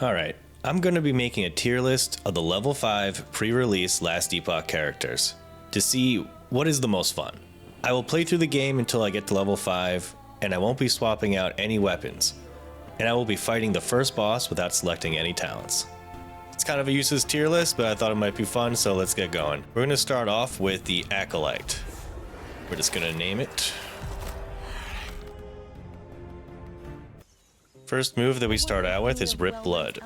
Alright, I'm going to be making a tier list of the level 5 pre-release Last Epoch characters to see what is the most fun. I will play through the game until I get to level 5, and I won't be swapping out any weapons, and I will be fighting the first boss without selecting any talents. It's kind of a useless tier list, but I thought it might be fun, so let's get going. We're going to start off with the Acolyte. We're just going to name it. First move that we start out with is Rip Blood.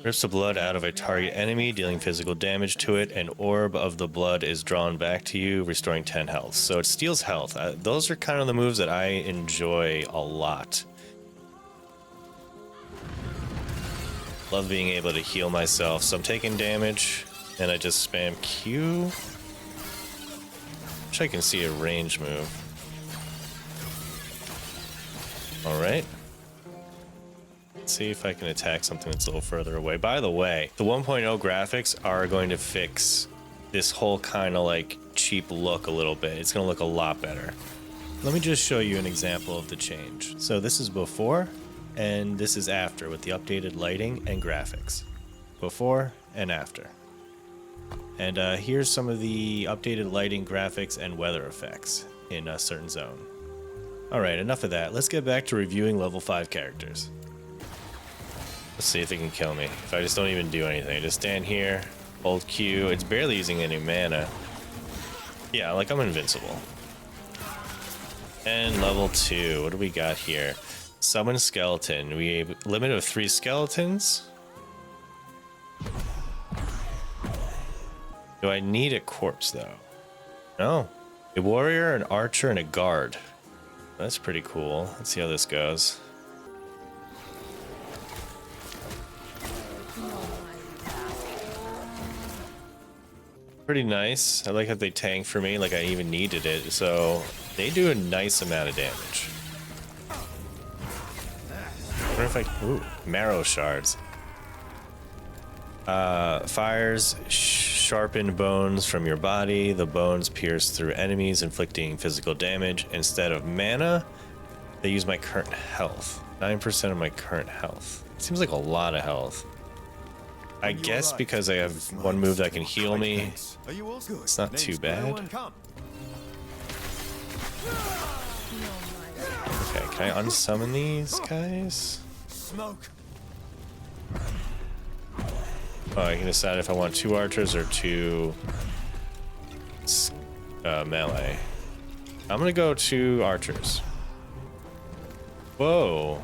Rips the blood out of a target enemy, dealing physical damage to it. An orb of the blood is drawn back to you, restoring 10 health. So it steals health. Those are kind of the moves that I enjoy a lot. Love being able to heal myself. So I'm taking damage, and I just spam Q. Wish I can see a range move. Alright. Let's see if I can attack something that's a little further away. By the way, the 1.0 graphics are going to fix this whole kind of like cheap look a little bit. It's going to look a lot better. Let me just show you an example of the change. So this is before, and this is after with the updated lighting and graphics. Before and after. And here's some of the updated lighting, graphics, and weather effects in a certain zone. Alright, enough of that. Let's get back to reviewing level 5 characters. Let's see if they can kill me. If I just don't even do anything. I just stand here, hold Q. It's barely using any mana. Yeah, like I'm invincible. And level 2. What do we got here? Summon skeleton. We have a limit of 3 skeletons. Do I need a corpse though? No. A warrior, an archer, and a guard. That's pretty cool. Let's see how this goes. Pretty nice. I like how they tank for me, like I even needed it. So they do a nice amount of damage. I wonder if I... Ooh, marrow shards. Fires sharpen bones from your body. The bones pierce through enemies, inflicting physical damage. Instead of mana, they use my current health. 9% of my current health. Seems like a lot of health. I guess because I have one move that can heal me, it's not too bad. Okay, can I unsummon these guys? Oh, I can decide if I want 2 archers or 2 melee. I'm gonna go 2 archers. Whoa.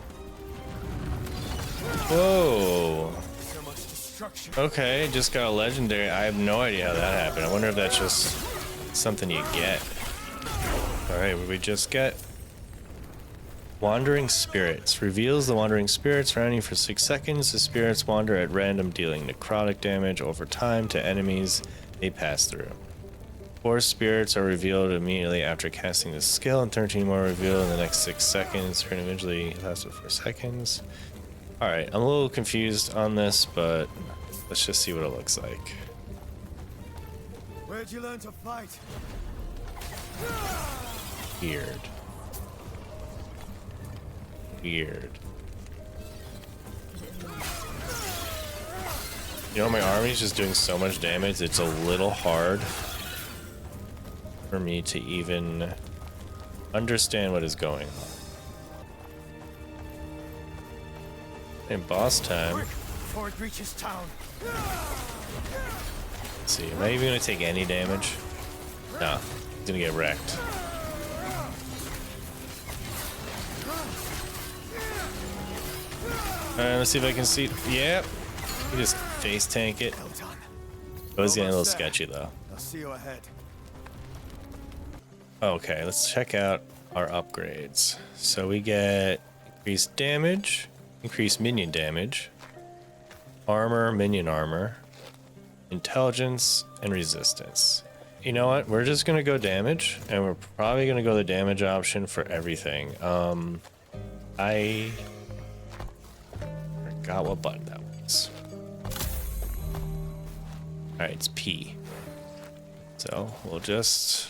Whoa. Okay, just got a legendary. I have no idea how that happened. I wonder if that's just something you get. Alright, what did we just get? Wandering Spirits. Reveals the Wandering Spirits around you for 6 seconds. The spirits wander at random, dealing necrotic damage over time to enemies they pass through. 4 spirits are revealed immediately after casting the skill, and 13 more revealed in the next 6 seconds. Turn eventually lasts for 4 seconds. Alright, I'm a little confused on this, but let's just see what it looks like. Where'd you learn to fight? Weird. Weird. You know, my army's just doing so much damage, it's a little hard for me to even understand what is going on. And boss time. Before it reaches town. Let's see, am I even gonna take any damage? No, he's gonna get wrecked. Alright, let's see if I can see. Yep. You just face tank it. It was getting a little sketchy though. I'll see you ahead. Okay, let's check out our upgrades. So we get increased damage, increased minion damage, armor, minion armor, intelligence, and resistance. You know what? We're just gonna go damage, and we're probably gonna go the damage option for everything. I forgot what button that was. Alright, it's P. So we'll just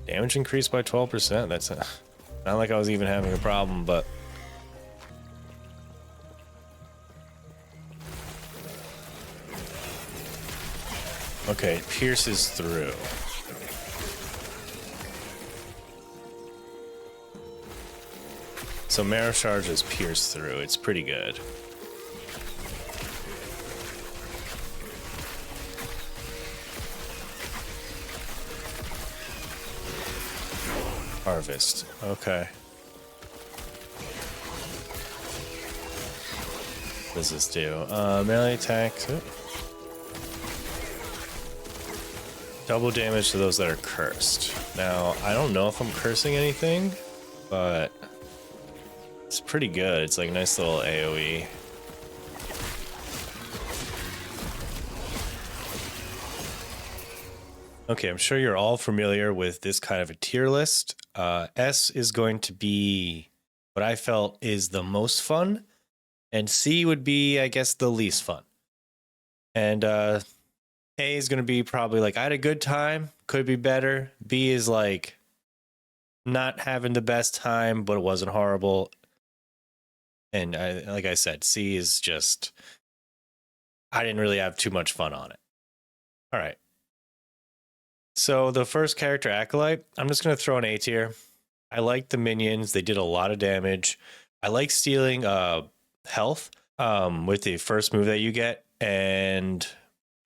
damage increased by 12%. That's not like I was even having a problem, but Okay, it pierces through. So Marrow Charges pierce through. It's pretty good. Harvest. Okay. What does this do? Melee attacks. Oh. Double damage to those that are cursed. Now, I don't know if I'm cursing anything, but it's pretty good. It's like a nice little AoE. Okay, I'm sure you're all familiar with this kind of a tier list. S is going to be what I felt is the most fun, and C would be, I guess, the least fun. And A is going to be probably like, I had a good time, could be better. B is like not having the best time, but it wasn't horrible. And like I said, C is just, I didn't really have too much fun on it. All right. So the first character, Acolyte, I'm just going to throw an A tier. I like the minions. They did a lot of damage. I like stealing health with the first move that you get. And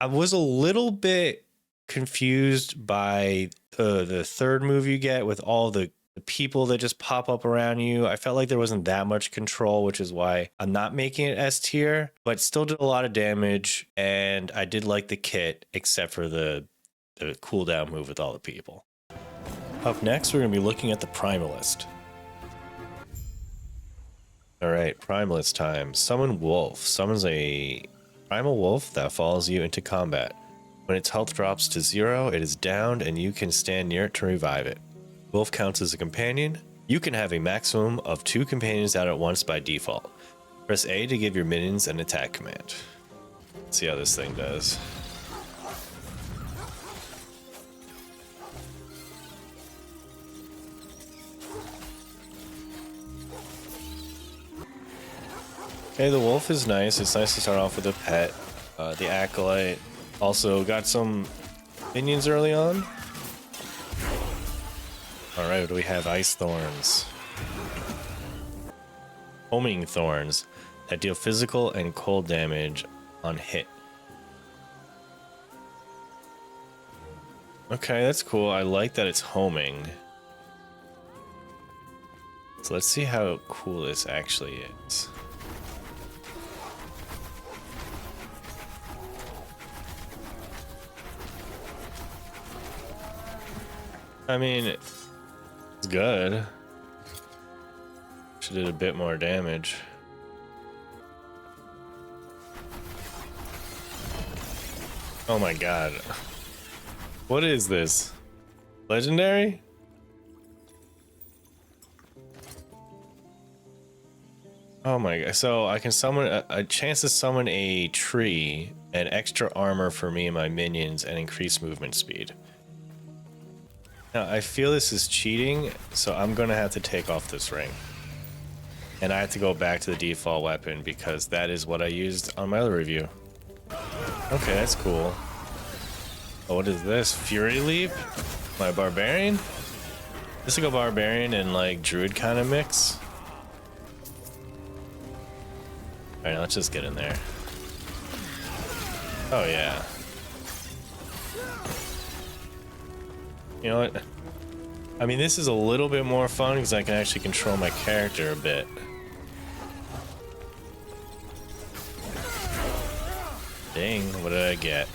I was a little bit confused by the third move you get with all the people that just pop up around you. I felt like there wasn't that much control, which is why I'm not making it S tier, but still did a lot of damage. And I did like the kit, except for the cooldown move with all the people. Up next, we're going to be looking at the Primalist. All right, Primalist time. Summon Wolf. Summons a primal wolf that follows you into combat. When its health drops to 0, it is downed and you can stand near it to revive it. Wolf counts as a companion. You can have a maximum of 2 companions out at once by default. Press A to give your minions an attack command. Let's see how this thing does. Okay, the wolf is nice. It's nice to start off with a pet. The Acolyte also got some minions early on. Alright, what do we have? Ice Thorns. Homing Thorns that deal physical and cold damage on hit. Okay, that's cool. I like that it's homing. So let's see how cool this actually is. I mean, it's good. Should did a bit more damage. Oh my god. What is this? Legendary? Oh my god. So I can summon a chance to summon a tree and extra armor for me and my minions and increase movement speed. Now, I feel this is cheating, so I'm going to have to take off this ring. And I have to go back to the default weapon because that is what I used on my other review. Okay, that's cool. Oh, what is this? Fury Leap? My Barbarian? This is like a Barbarian and like Druid kind of mix. Alright, let's just get in there. Oh, yeah. You know what? I mean, this is a little bit more fun because I can actually control my character a bit. Dang, what did I get?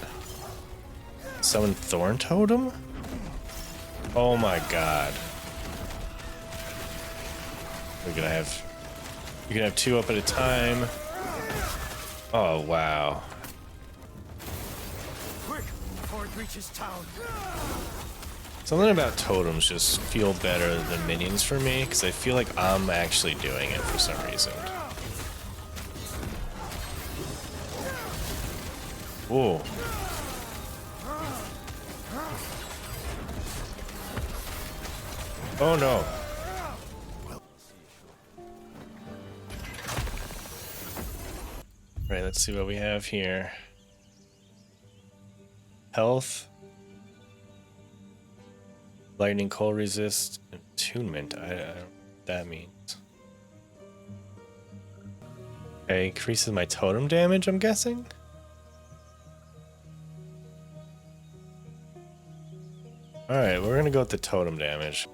Summon Thorn Totem? Oh my god. We're gonna have... You can have 2 up at a time. Oh, wow. Quick, before it reaches town. Something about totems just feel better than minions for me, because I feel like I'm actually doing it for some reason. Whoa. Oh no. Right, let's see what we have here. Health. Lightning, cold resist, attunement. I don't know what that means. Okay, increases my totem damage, I'm guessing? Alright, we're gonna go with the totem damage.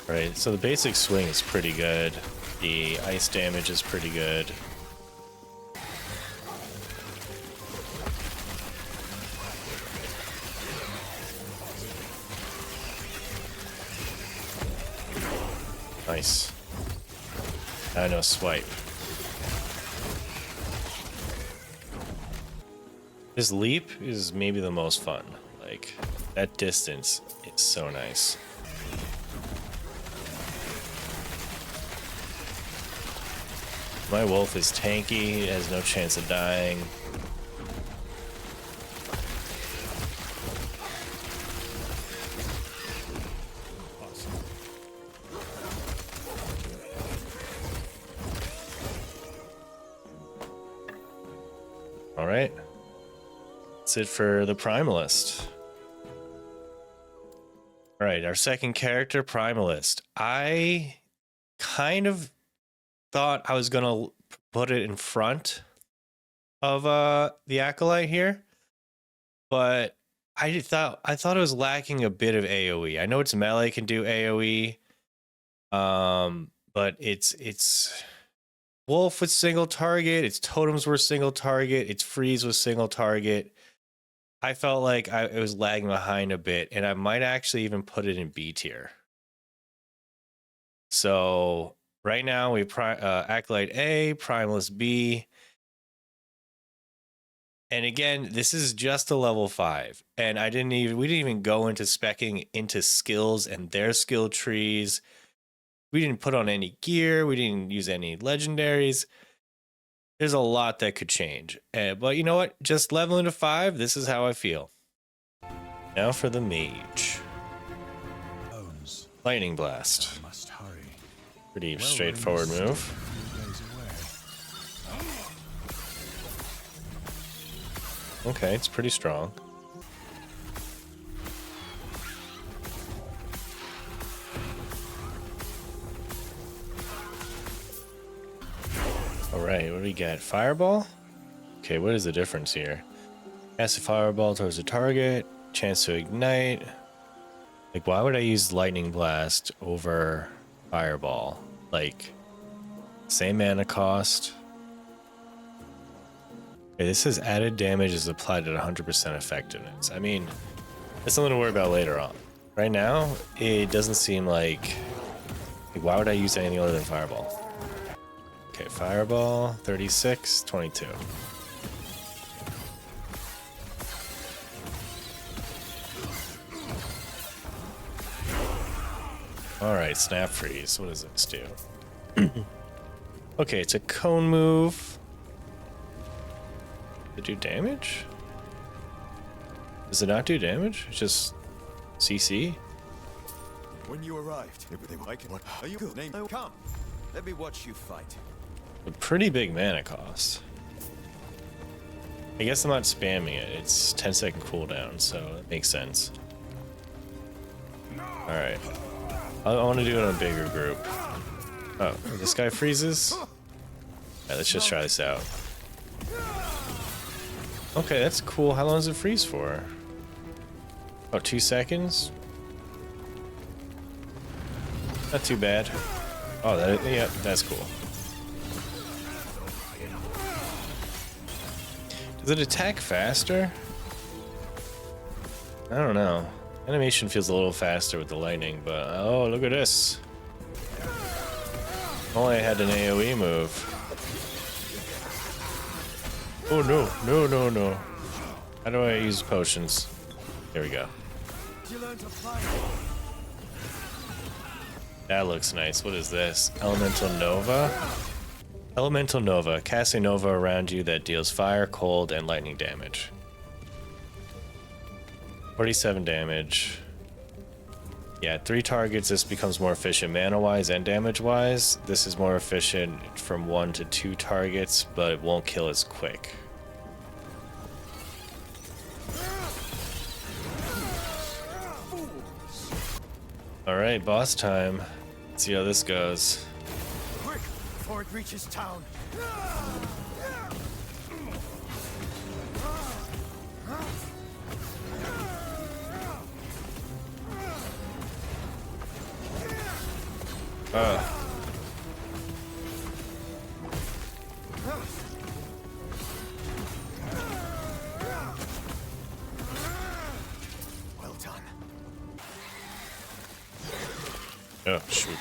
Alright, so the basic swing is pretty good. The ice damage is pretty good. Nice. I know, swipe. This leap is maybe the most fun. Like, that distance is so nice. My wolf is tanky, it has no chance of dying. Alright. That's it for the Primalist. Alright, our second character, Primalist. I kind of thought I was gonna put it in front of the Acolyte here, but I thought it was lacking a bit of AoE. I know its melee can do AoE, but it's Wolf was single target, its totems were single target, its freeze was single target. I felt like it was lagging behind a bit, and I might actually even put it in B tier. So right now we Acolyte A, Primalist B. And again, this is just a level 5. And we didn't even go into speccing into skills and their skill trees. We didn't put on any gear, we didn't use any legendaries. There's a lot that could change. But you know what? Just leveling to 5, this is how I feel. Now for the Mage. Lightning Blast. Pretty straightforward move. Okay, it's pretty strong. Alright, what do we get? Fireball? Okay, what is the difference here? Cast a fireball towards the target, chance to ignite. Like, why would I use Lightning Blast over Fireball? Like, same mana cost. Okay, this says added damage is applied at 100% effectiveness. I mean, that's something to worry about later on. Right now, it doesn't seem like why would I use anything other than Fireball? Okay, Fireball, 36, 22. Alright, Snap Freeze. What does this do? Okay, it's a cone move. Does it do damage? Does it not do damage? It's just CC? When you arrived, everything like what are you name? Come, let me watch you fight. A pretty big mana cost. I guess I'm not spamming it. It's 10-second cooldown, so it makes sense. Alright. I want to do it on a bigger group. Oh, this guy freezes? Alright, let's just try this out. Okay, that's cool. How long does it freeze for? Oh, 2 seconds? Not too bad. Oh, yeah, that's cool. Does it attack faster? I don't know. Animation feels a little faster with the lightning, but oh, look at this. Only I had an AoE move. Oh no, no, no, no. How do I use potions? Here we go. That looks nice. What is this? Elemental Nova? Elemental Nova. Cast a Nova around you that deals fire, cold, and lightning damage. 47 damage. Yeah, at 3 targets, this becomes more efficient mana-wise and damage-wise. This is more efficient from 1 to 2 targets, but it won't kill as quick. All right, boss time. Let's see how this goes. Quick, before it reaches town. Well done. Oh, shoot.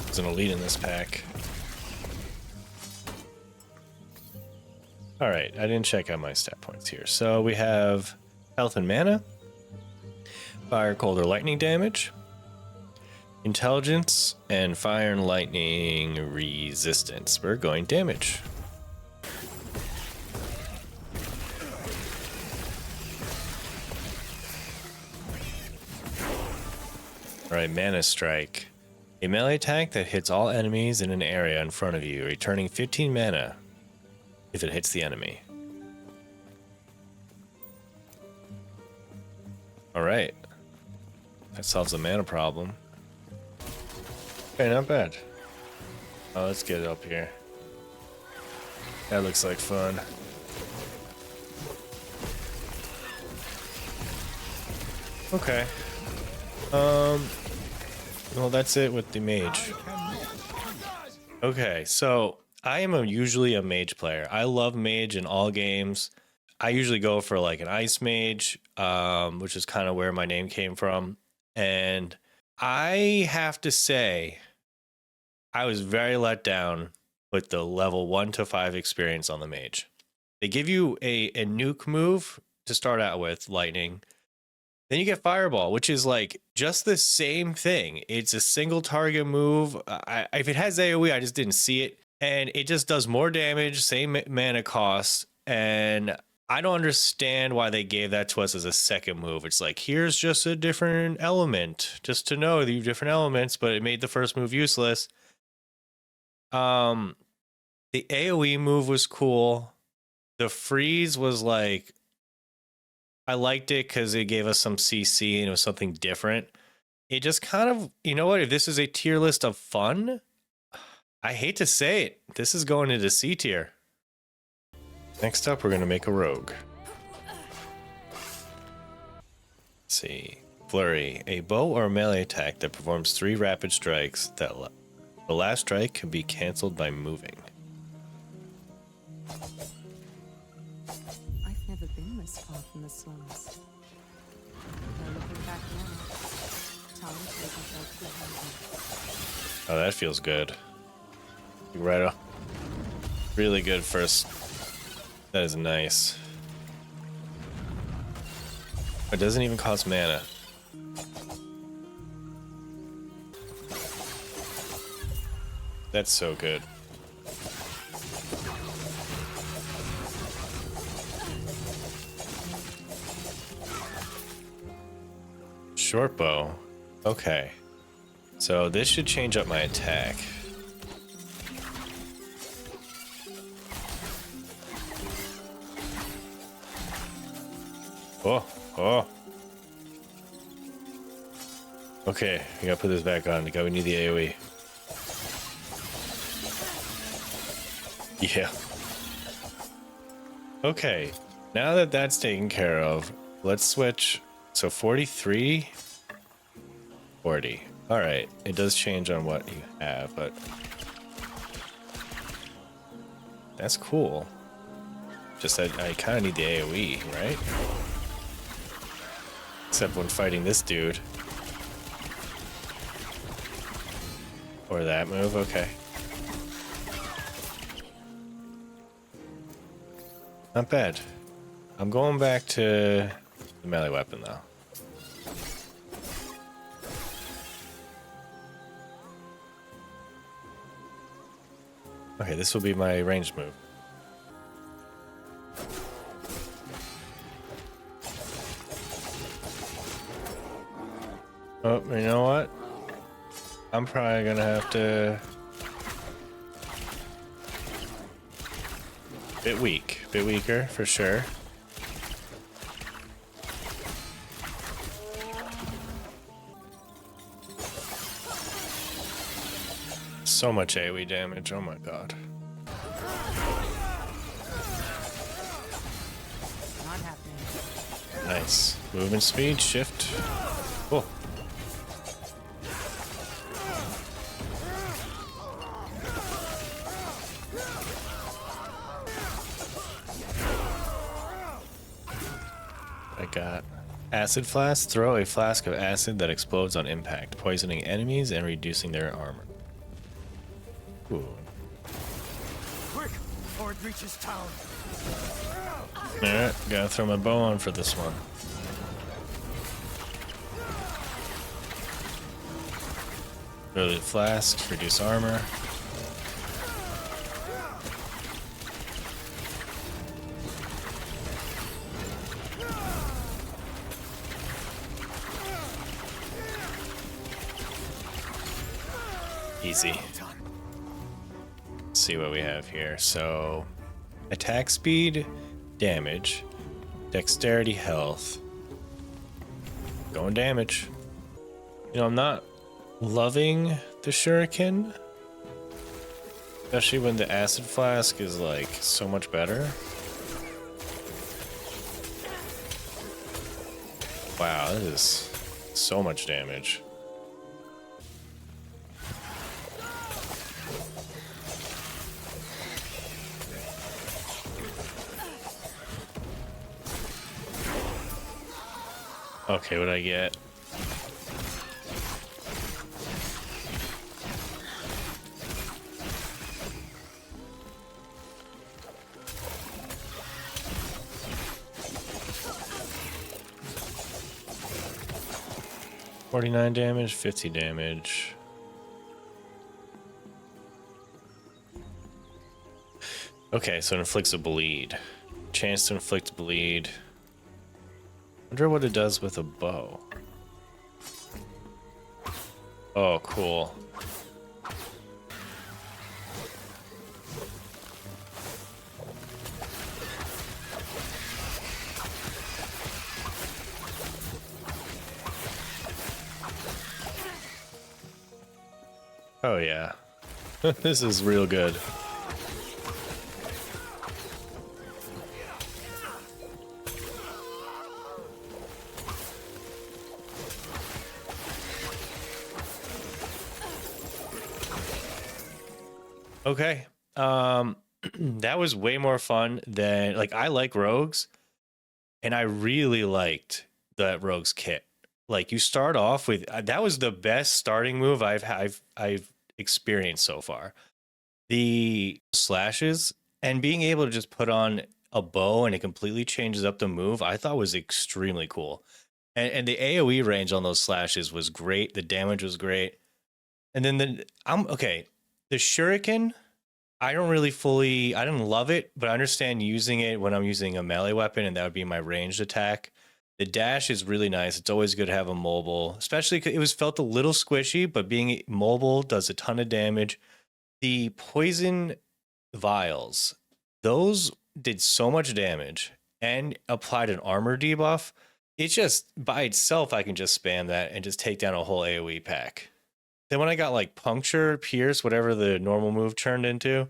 There's an elite in this pack. All right, I didn't check out my stat points here. So we have health and mana, fire, cold, or lightning damage, intelligence, and fire and lightning resistance. We're going damage. All right, mana strike. A melee attack that hits all enemies in an area in front of you, returning 15 mana if it hits the enemy. All right. That solves the mana problem. Okay, not bad. Oh, let's get it up here. That looks like fun. Okay. Well, that's it with the mage. Okay, so I am usually a mage player. I love mage in all games. I usually go for like an ice mage, which is kind of where my name came from. And I have to say, I was very let down with the level 1 to 5 experience on the mage. They give you a nuke move to start out with, lightning. Then you get fireball, which is like just the same thing. It's a single target move. If it has AoE, I just didn't see it. And it just does more damage, same mana cost. And I don't understand why they gave that to us as a second move. It's like, here's just a different element, just to know that you have different elements, but it made the first move useless. The AoE move was cool. The freeze was like, I liked it because it gave us some CC and it was something different. It just kind of, you know what? If this is a tier list of fun, I hate to say it, this is going into C tier. Next up, we're going to make a rogue. Let's see. Flurry. A bow or melee attack that performs 3 rapid strikes. The last strike can be cancelled by moving. I've never been this far from the slums. No looking back now. Time to leave myself behind me. Oh, that feels good. Right off. Really good first. That is nice. It doesn't even cost mana. That's so good. Short bow. Okay. So this should change up my attack. Oh, oh. Okay, we gotta put this back on. We need the AoE. Yeah. Okay, now that that's taken care of, let's switch. So 43, 40. All right, it does change on what you have, but that's cool. Just that I kind of need the AoE, right? Except when fighting this dude. Or that move, okay. Not bad. I'm going back to the melee weapon though. Okay, this will be my ranged move. Oh, you know what? I'm probably gonna have to... Bit weaker for sure. So much AoE damage, oh my god. Not happening. Nice. Movement speed, shift. Cool. I got acid flask. Throw a flask of acid that explodes on impact, poisoning enemies and reducing their armor. Ooh. Quick, before it reaches town. Alright, gotta throw my bow on for this one. Throw the flask, reduce armor. Easy. Let's see what we have here. So, attack speed, damage, dexterity, health. Going damage. You know, I'm not loving the shuriken, especially when the acid flask is like so much better. Wow, this is so much damage. Okay, what'd I get? $49 damage, 50 damage. Okay, so it inflicts a bleed. Chance to inflict bleed. Wonder what it does with a bow. Oh, cool. Oh yeah. This is real good. Okay. That was way more fun than, like, I like rogues and I really liked that rogues kit. Like, you start off with that was the best starting move I've experienced so far. The slashes and being able to just put on a bow and it completely changes up the move, I thought was extremely cool. And the AoE range on those slashes was great. The damage was great. And then the shuriken, I didn't love it, but I understand using it when I'm using a melee weapon, and that would be my ranged attack. The dash is really nice. It's always good to have a mobile, especially 'cause it felt a little squishy, but being mobile does a ton of damage. The poison vials, those did so much damage and applied an armor debuff. It's just, by itself, I can just spam that and just take down a whole AoE pack. Then when I got like puncture, pierce, whatever the normal move turned into,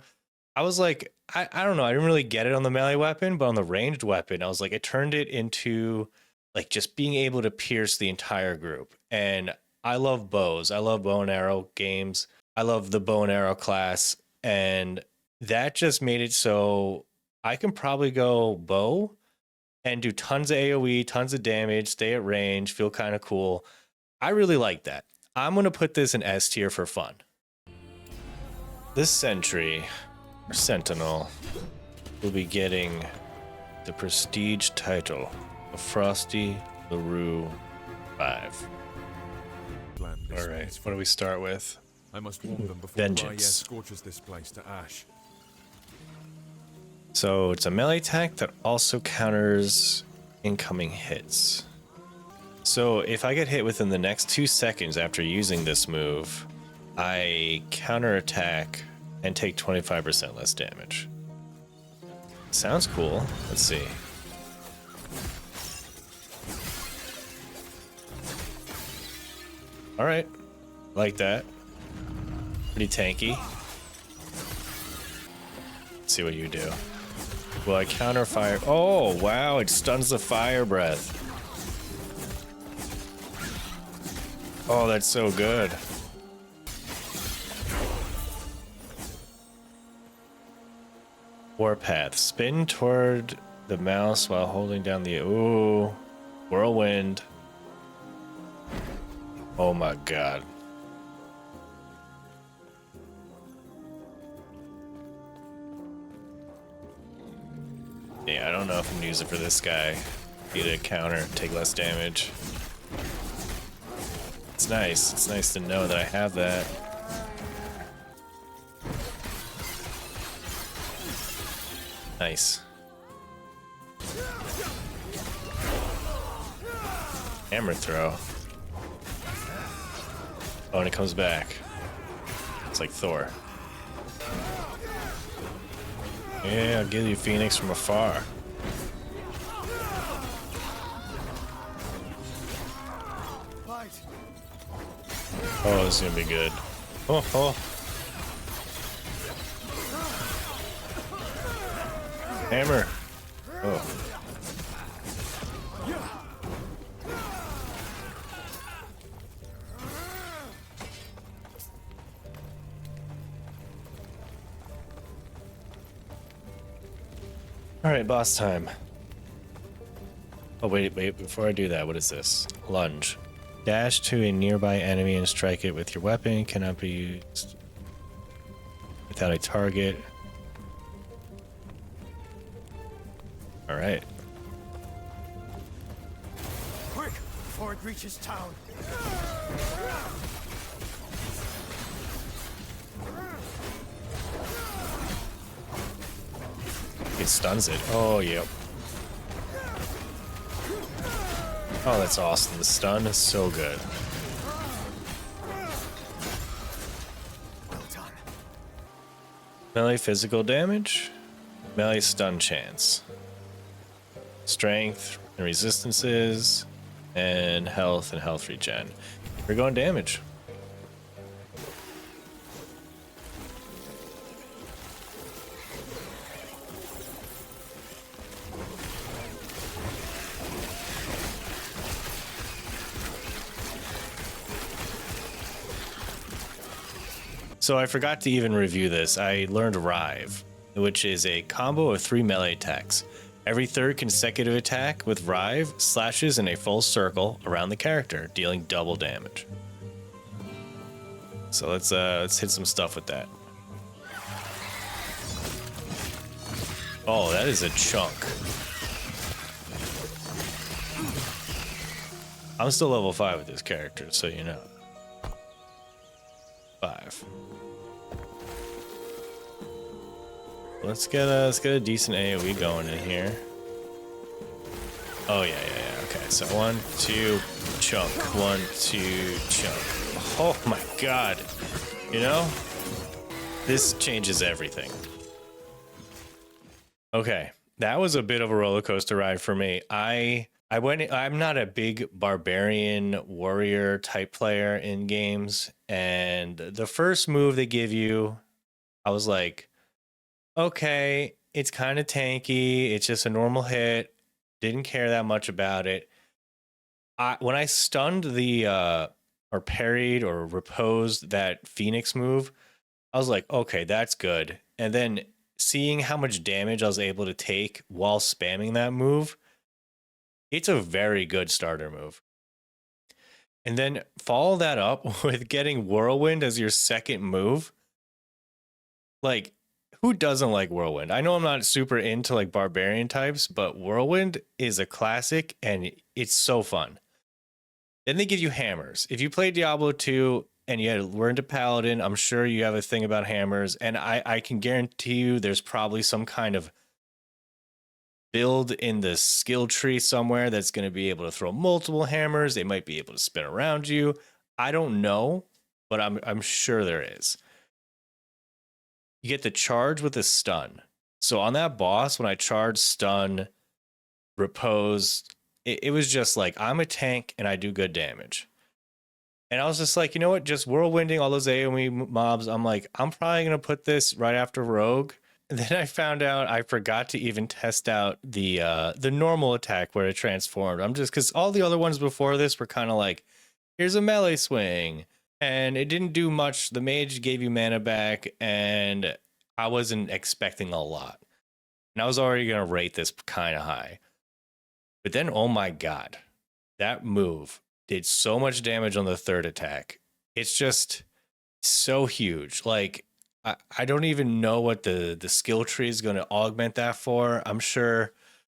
I was like, I don't know. I didn't really get it on the melee weapon, but on the ranged weapon, I was like, it turned it into like just being able to pierce the entire group. And I love bows. I love bow and arrow games. I love the bow and arrow class. And that just made it so I can probably go bow and do tons of AoE, tons of damage, stay at range, feel kind of cool. I really like that. I'm going to put this in S tier for fun. This sentry, or sentinel, will be getting the prestige title of Frostylaroo 5. Alright, what do we start with? I must warn them before Vengeance. scorches this place to ash. So it's a melee attack that also counters incoming hits. So if I get hit within the next 2 seconds after using this move, I counterattack and take 25% less damage. Sounds cool. Let's see. All right, like that. Pretty tanky. Let's see what you do. Will I counter fire? Oh, wow, it stuns the fire breath. Oh, that's so good. Warpath. Spin toward the mouse while holding down the... Ooh. Whirlwind. Oh my god. Yeah, I don't know if I'm gonna use it for this guy. Get a counter, take less damage. It's nice. It's nice to know that I have that. Nice. Hammer throw. Oh, and it comes back. It's like Thor. Yeah, I'll give you Phoenix from afar. Oh, this is gonna be good. Oh, oh. Hammer. Oh. All right, boss time. Oh, wait, before I do that, what is this? Lunge. Dash to a nearby enemy and strike it with your weapon. Cannot be used without a target. All right. Quick, before it reaches town. It stuns it. Oh, yep. Oh, that's awesome. The stun is so good. Well done. Melee physical damage. Melee stun chance. Strength and resistances. And health regen. We're going damage. So I forgot to even review this. I learned Rive, which is a combo of 3 melee attacks. Every third consecutive attack with Rive slashes in a full circle around the character, dealing double damage. So let's hit some stuff with that. Oh, that is a chunk. I'm still level 5 with this character, so you know. 5. Let's get a decent AoE going in here. Oh yeah. Okay, so 1, 2, chunk. 1, 2, chunk. Oh my god. You know, this changes everything. Okay, that was a bit of a roller coaster ride for me. I'm not a big barbarian warrior type player in games, and the first move they give you, I was like, okay, it's kind of tanky. It's just a normal hit. Didn't care that much about it. When I stunned or parried or reposed that Phoenix move, I was like, okay, that's good. And then seeing how much damage I was able to take while spamming that move, it's a very good starter move. And then follow that up with getting Whirlwind as your second move. Like, who doesn't like Whirlwind? I know I'm not super into like barbarian types, but Whirlwind is a classic and it's so fun. Then they give you hammers. If you play Diablo 2 and we're into Paladin, I'm sure you have a thing about hammers. And I can guarantee you there's probably some kind of build in the skill tree somewhere that's going to be able to throw multiple hammers. They might be able to spin around you. I don't know, but I'm sure there is. You get the charge with a stun. So on that boss, when I charged, stun, repose, it was just like, I'm a tank and I do good damage. And I was just like, you know what? Just whirlwinding all those AoE mobs. I'm like, I'm probably going to put this right after Rogue. And then I found out I forgot to even test out the normal attack where it transformed. I'm just, because all the other ones before this were kind of like, here's a melee swing. And it didn't do much. The mage gave you mana back, and I wasn't expecting a lot. And I was already going to rate this kind of high. But then, oh my God, that move did so much damage on the third attack. It's just so huge. Like, I don't even know what the skill tree is going to augment that for. I'm sure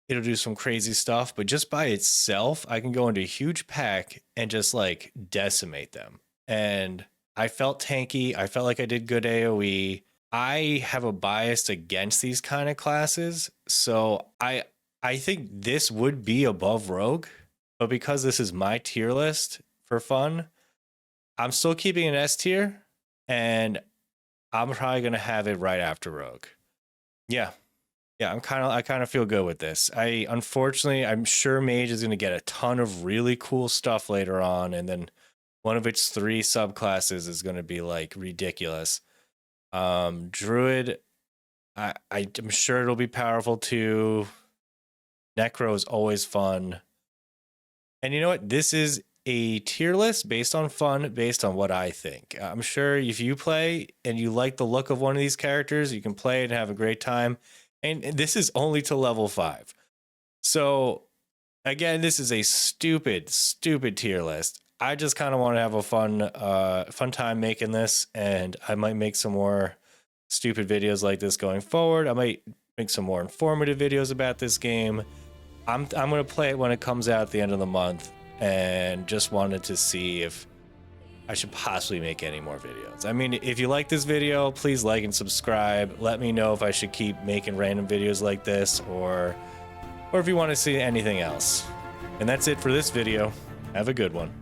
it'll do some crazy stuff, but just by itself, I can go into a huge pack and just like decimate them. And I felt tanky. I felt like I did good AoE. I have a bias against these kind of classes, so I think this would be above Rogue, but because this is my tier list for fun, I'm still keeping an S tier, and I'm probably gonna have it right after Rogue. Yeah, I kind of feel good with this. Unfortunately, I'm sure Mage is gonna get a ton of really cool stuff later on, and then one of its 3 subclasses is gonna be like ridiculous. Druid, I'm sure it'll be powerful too. Necro is always fun. And you know what? This is a tier list based on fun, based on what I think. I'm sure if you play and you like the look of one of these characters, you can play it and have a great time. And this is only to level 5. So again, this is a stupid tier list. I just kind of want to have a fun time making this, and I might make some more stupid videos like this going forward. I might make some more informative videos about this game. I'm going to play it when it comes out at the end of the month, and just wanted to see if I should possibly make any more videos. I mean, if you like this video, please like and subscribe. Let me know if I should keep making random videos like this, or if you want to see anything else. And that's it for this video. Have a good one.